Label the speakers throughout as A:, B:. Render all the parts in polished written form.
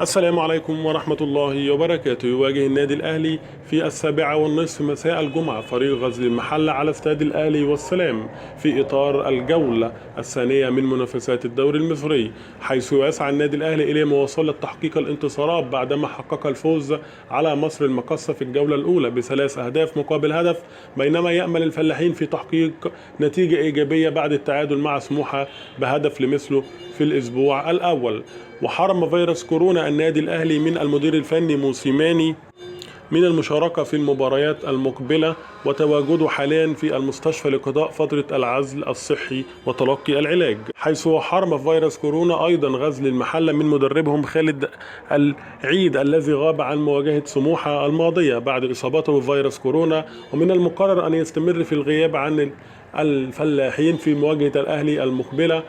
A: السلام عليكم ورحمة الله وبركاته. يواجه النادي الأهلي في 19:30 مساء الجمعة فريق غزل المحلة على استاد الأهلي والسلام في إطار الجولة الثانية من منافسات الدوري المصري، حيث يسعى النادي الأهلي إلى مواصلة تحقيق الانتصارات بعدما حقق الفوز على مصر المقاصة في الجولة الأولى ب3 أهداف مقابل هدف، بينما يأمل الفلاحين في تحقيق نتيجة إيجابية بعد التعادل مع سموحة بهدف لمثله في الأسبوع الأول. وحرم فيروس كورونا النادي الأهلي من المدير الفني موسيماني من المشاركة في المباريات المقبلة، وتواجده حاليا في المستشفى لقضاء فترة العزل الصحي وتلقي العلاج، حيث حرم فيروس كورونا أيضا غزل المحلة من مدربهم خالد العيد الذي غاب عن مواجهة سموحة الماضية بعد إصابته بفيروس كورونا، ومن المقرر أن يستمر في الغياب عن الفلاحين في مواجهة الأهلي المقبلة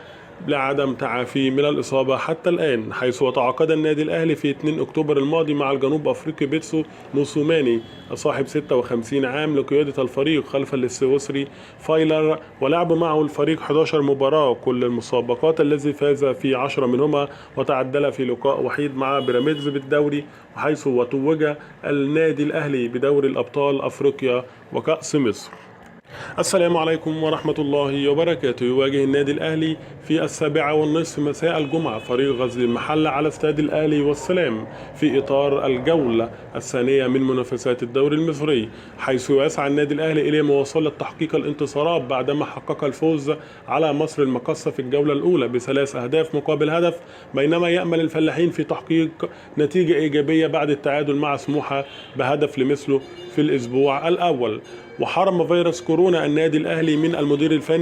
A: لعدم تعافيه من الإصابة حتى الآن، حيث تعاقد النادي الأهلي في 2 أكتوبر الماضي مع الجنوب أفريقي بيتسو موسوماني صاحب 56 عام لقيادة الفريق خلف السويسري فايلر، ولعب معه الفريق 11 مباراة كل المسابقات الذي فاز في 10 منهما وتعادل في لقاء وحيد مع بيراميدز بالدوري، وحيث توج النادي الأهلي بدوري الأبطال أفريقيا وكأس مصر. السلام عليكم ورحمة الله وبركاته. يواجه النادي الأهلي في 19:30 مساء الجمعة فريق غزل المحلة على استاد الأهلي والسلام في إطار الجولة الثانية من منافسات الدوري المصري، حيث يسعى النادي الأهلي إلى مواصلة تحقيق الانتصارات بعدما حقق الفوز على مصر المقاصة في الجولة الأولى ب3 أهداف مقابل هدف، بينما يأمل الفلاحين في تحقيق نتيجة إيجابية بعد التعادل مع سموحة بهدف لمثله في الأسبوع الأول. وحرم فيروس كورونا النادي الأهلي من المدير الفني